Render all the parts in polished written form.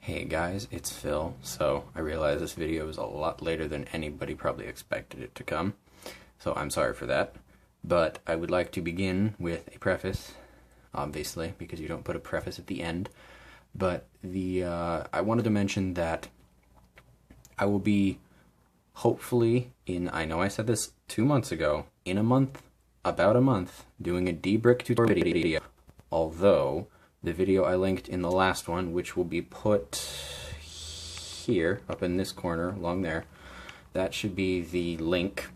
Hey guys, it's Phil. So I realize this video is a lot later than anybody probably expected it to come, so I'm sorry for that. But I would like to begin with a preface, obviously, because you don't put a preface at the end. But I wanted to mention that I will be hopefully I know I said this 2 months ago, about a month, doing a D-Brick tutorial video, although the video I linked in the last one, which will be put here, up in this corner, along there, that should be the link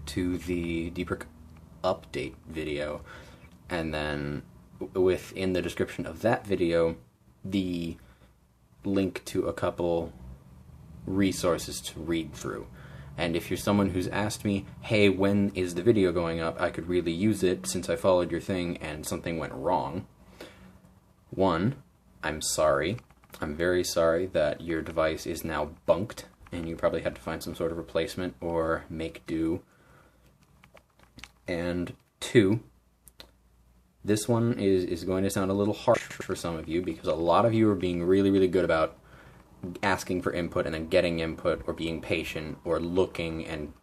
to the D-Brick update video. And then within the description of that video, the link to a couple resources to read through. And if you're someone who's asked me, hey, when is the video going up, I could really use it since I followed your thing and something went wrong. One, I'm sorry. I'm very sorry that your device is now bunked and you probably had to find some sort of replacement or make do. And two, this one is going to sound a little harsh for some of you because a lot of you are being really, really good about asking for input and then getting input or being patient or looking, and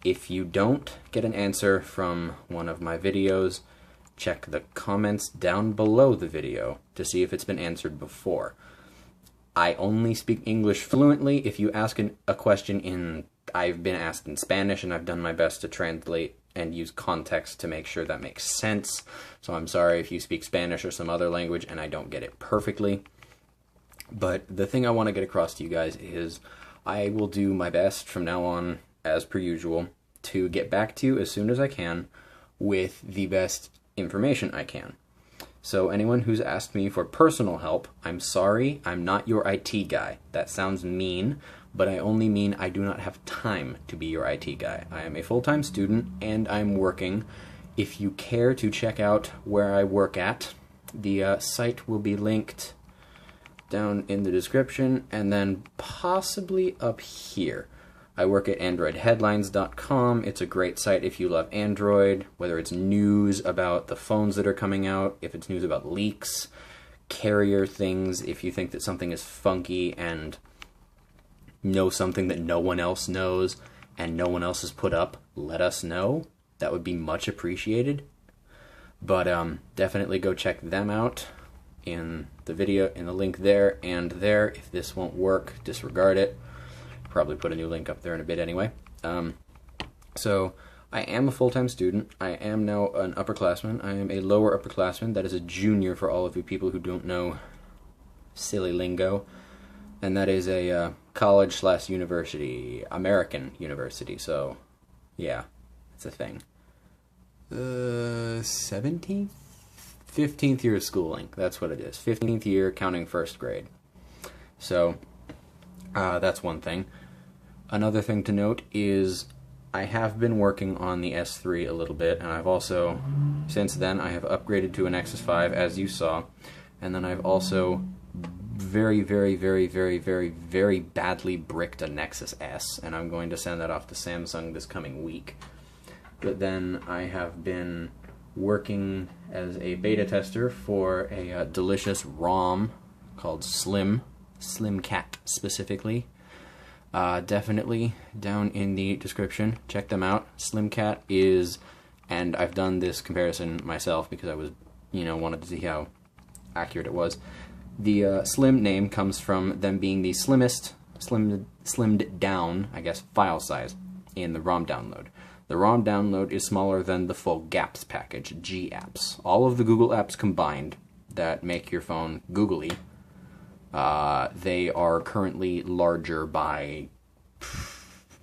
if you don't get an answer from one of my videos, check the comments down below the video to see if it's been answered before. I only speak English fluently. If you ask a question I've been asked in Spanish, and I've done my best to translate and use context to make sure that makes sense. So I'm sorry if you speak Spanish or some other language and I don't get it perfectly. But the thing I want to get across to you guys is I will do my best from now on, as per usual, to get back to you as soon as I can with the best information I can. So anyone who's asked me for personal help, I'm sorry, I'm not your IT guy. That sounds mean, but I only mean I do not have time to be your IT guy. I am a full-time student and I'm working. If you care to check out where I work at, the site will be linked down in the description and then possibly up here. I work at AndroidHeadlines.com. It's a great site if you love Android, whether it's news about the phones that are coming out, if it's news about leaks, carrier things, if you think that something is funky and know something that no one else knows and no one else has put up, let us know. That would be much appreciated. But definitely go check them out in the video, in the link there and there. If this won't work, disregard it. Probably put a new link up there in a bit anyway. So I am a full-time student. I am now an upperclassman. I am a lower upperclassman. That is a junior for all of you people who don't know silly lingo. And that is a college/university, American university. So yeah, it's a thing. 17th? 15th year of schooling. That's what it is. 15th year, counting first grade. So that's one thing. Another thing to note is I have been working on the S3 a little bit, and I've also, since then, I have upgraded to a Nexus 5, as you saw, and then I've also very, very, very, very, very, very badly bricked a Nexus S, and I'm going to send that off to Samsung this coming week. But then I have been working as a beta tester for a delicious ROM called Slimcat specifically. Definitely down in the description, check them out. Slimcat is, and I've done this comparison myself because I was, wanted to see how accurate it was. The Slim name comes from them being the slimmed down, I guess, file size in the ROM download. The ROM download is smaller than the full GApps package, GApps. All of the Google apps combined that make your phone googly, they are currently larger by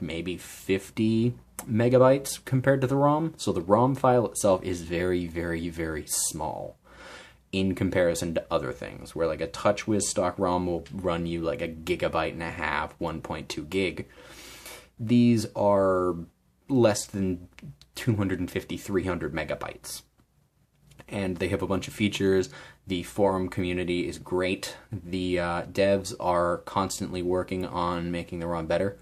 maybe 50 megabytes compared to the ROM. So the ROM file itself is very, very, very small in comparison to other things, where like a TouchWiz stock ROM will run you like 1.5 gigabytes, 1.2 gig. These are less than 250, 300 megabytes. And they have a bunch of features. The forum community is great. The devs are constantly working on making the ROM better.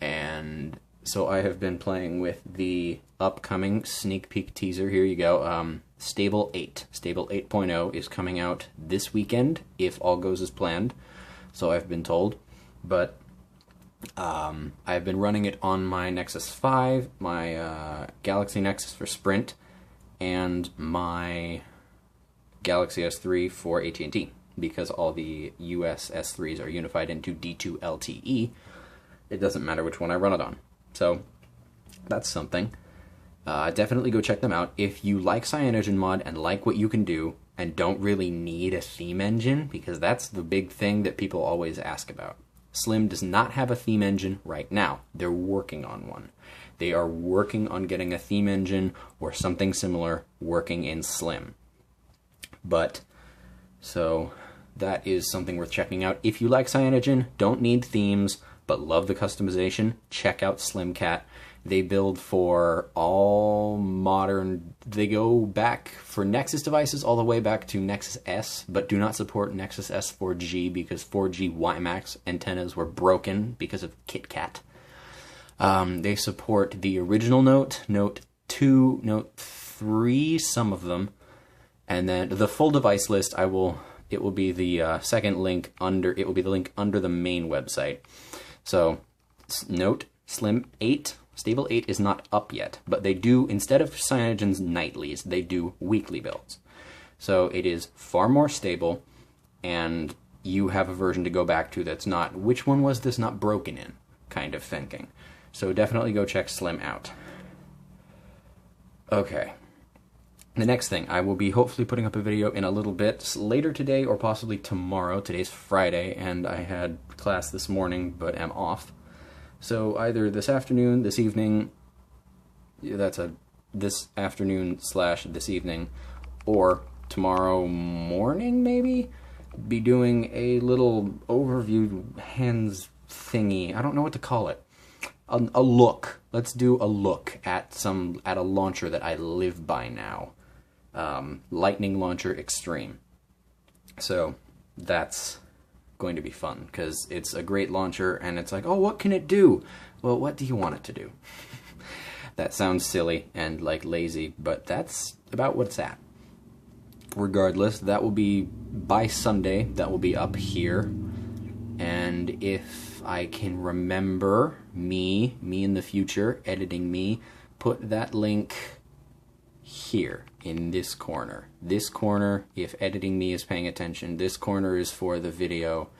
And so I have been playing with the upcoming sneak peek teaser. Here you go. Stable 8. Stable 8.0 is coming out this weekend, if all goes as planned, so I've been told. But I've been running it on my Nexus 5, my Galaxy Nexus for Sprint, and my Galaxy S3 for AT&T, because all the US S3s are unified into D2 LTE. It doesn't matter which one I run it on. So that's something. Definitely go check them out. If you like CyanogenMod and like what you can do and don't really need a theme engine, because that's the big thing that people always ask about. Slim does not have a theme engine right now. They're working on one. They are working on getting a theme engine or something similar working in Slim. But, so, that is something worth checking out. If you like Cyanogen, don't need themes, but love the customization, check out SlimCat. They build for all modern, they go back for Nexus devices all the way back to Nexus S, but do not support Nexus S 4G because 4G WiMAX antennas were broken because of KitKat. They support the original Note, Note 2, Note 3, some of them, and then the full device list, it will be the second link under, it will be the link under the main website. So, Note, Slim 8, Stable 8 is not up yet, but they do, instead of Cyanogen's nightlies, they do weekly builds. So it is far more stable, and you have a version to go back to that's not, which one was this not broken in, kind of thinking. So definitely go check Slim out. Okay. The next thing, I will be hopefully putting up a video in a little bit, later today or possibly tomorrow. Today's Friday, and I had class this morning, but am off. So either this afternoon, this evening, this afternoon / this evening, or tomorrow morning maybe, be doing a little overview hands thingy. I don't know what to call it. A look. Let's do a look at a launcher that I live by now. Lightning Launcher Extreme. So that's going to be fun, because it's a great launcher, and it's like, oh, what can it do? Well, what do you want it to do? That sounds silly and like lazy, but that's about what it's at. Regardless, that will be by Sunday, that will be up here, and if I can remember, me in the future, editing me, put that link here in this corner. This corner, if editing me is paying attention, this corner is for the video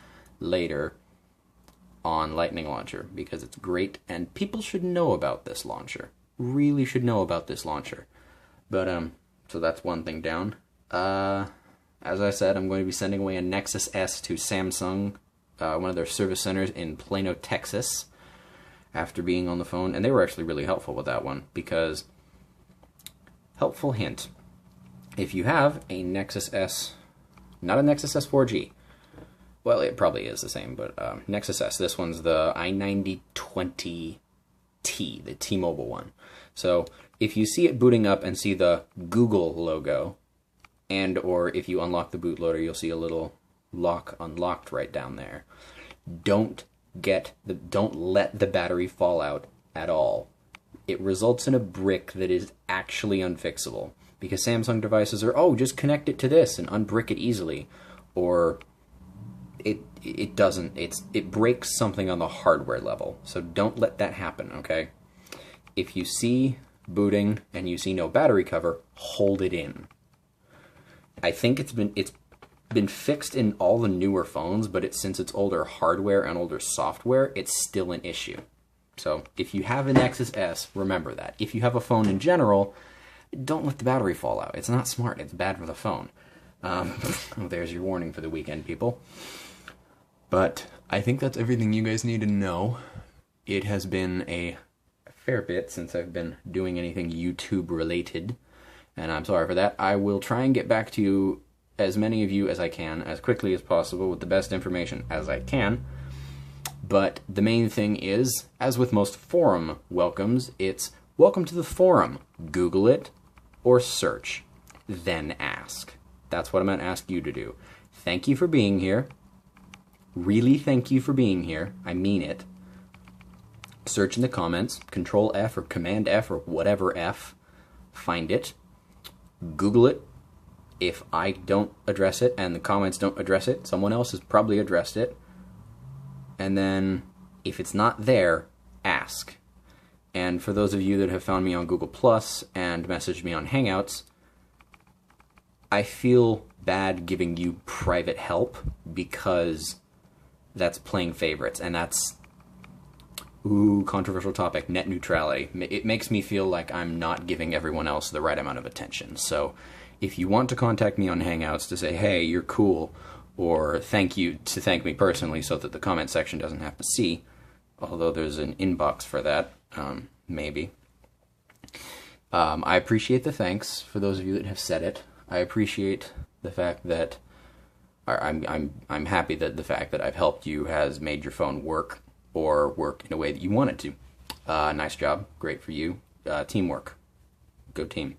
later on Lightning Launcher, because it's great and people should know about this launcher. Really should know about this launcher. But so that's one thing down. As I said, I'm going to be sending away a Nexus S to Samsung, one of their service centers in Plano, Texas, after being on the phone, and they were actually really helpful with that one, because helpful hint, if you have a Nexus S, not a Nexus S 4G, well, it probably is the same, but Nexus S, this one's the i9020T, the T-Mobile one. So if you see it booting up and see the Google logo, and or if you unlock the bootloader, you'll see a little lock unlocked right down there. Don't let the battery fall out at all. It results in a brick that is actually unfixable, because Samsung devices are, oh, just connect it to this and unbrick it easily, or it doesn't. It breaks something on the hardware level, so don't let that happen, okay? If you see booting and you see no battery cover, hold it in. I think it's been fixed in all the newer phones, but since it's older hardware and older software, it's still an issue. So if you have a Nexus S, remember that. If you have a phone in general, don't let the battery fall out. It's not smart. It's bad for the phone. There's your warning for the weekend, people. But I think that's everything you guys need to know. It has been a fair bit since I've been doing anything YouTube related, and I'm sorry for that. I will try and get back to you, as many of you as I can, as quickly as possible, with the best information as I can. But the main thing is, as with most forum welcomes, it's welcome to the forum. Google it or search, then ask. That's what I'm going to ask you to do. Thank you for being here. Really thank you for being here. I mean it. Search in the comments, Control F or Command F or whatever F. Find it. Google it. If I don't address it and the comments don't address it, someone else has probably addressed it. And then, if it's not there, ask. And for those of you that have found me on Google Plus and messaged me on Hangouts, I feel bad giving you private help because that's playing favorites, and that's, controversial topic, net neutrality. It makes me feel like I'm not giving everyone else the right amount of attention. So if you want to contact me on Hangouts to say, hey, you're cool, or thank you, to thank me personally so that the comment section doesn't have to see, although there's an inbox for that, maybe. I appreciate the thanks for those of you that have said it. I appreciate the fact that I'm happy that the fact that I've helped you has made your phone work, or work in a way that you want it to. Nice job, great for you. Teamwork, go team.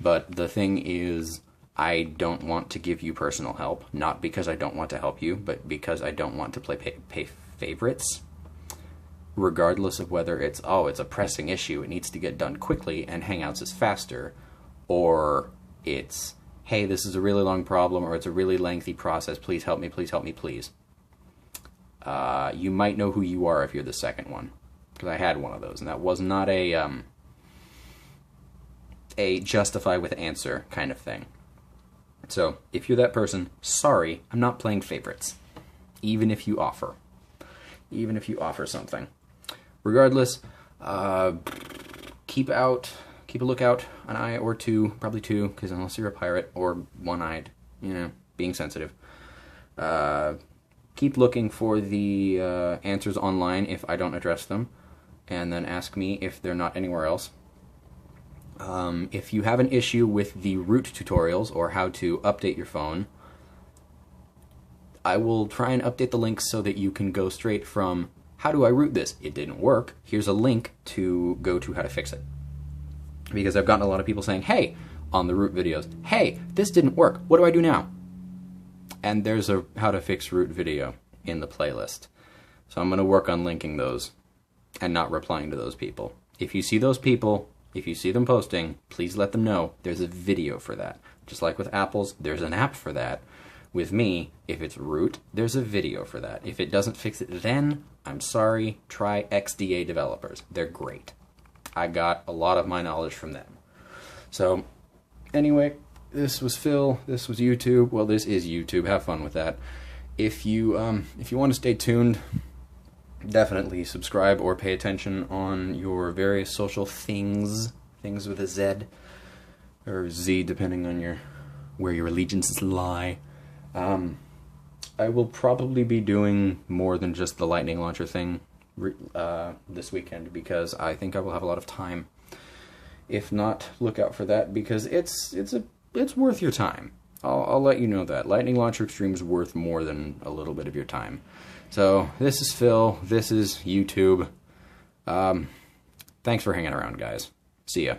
But the thing is, I don't want to give you personal help, not because I don't want to help you, but because I don't want to pay favorites, regardless of whether it's a pressing issue, it needs to get done quickly, and Hangouts is faster, or it's, hey, this is a really long problem, or it's a really lengthy process, please help me, please help me, please. You might know who you are if you're the second one, because I had one of those, and that was not a justify with answer kind of thing. So, if you're that person, sorry, I'm not playing favorites, even if you offer. Even if you offer something. Regardless, keep a lookout, an eye or two, probably two, because unless you're a pirate, or one-eyed, being sensitive. Keep looking for the answers online if I don't address them, and then ask me if they're not anywhere else. If you have an issue with the root tutorials, or how to update your phone, I will try and update the links so that you can go straight from, how do I root this? It didn't work. Here's a link to go to how to fix it. Because I've gotten a lot of people saying, hey, on the root videos, hey, this didn't work. What do I do now? And there's a how to fix root video in the playlist. So I'm going to work on linking those and not replying to those people. If you see those people, if you see them posting, please let them know there's a video for that. Just like with Apples, there's an app for that. With me, if it's root, there's a video for that. If it doesn't fix it then, I'm sorry, try XDA developers. They're great. I got a lot of my knowledge from them. So, anyway, this was Phil, this was YouTube. Well, this is YouTube, have fun with that. If you want to stay tuned, definitely subscribe or pay attention on your various social things with a Z, or Z depending on where your allegiances lie. I will probably be doing more than just the lightning launcher thing this weekend, because I think I will have a lot of time. If not, look out for that, because it's worth your time. I'll let you know that. Lightning Launcher Extreme is worth more than a little bit of your time. So, this is Phil, this is YouTube. Thanks for hanging around, guys. See ya.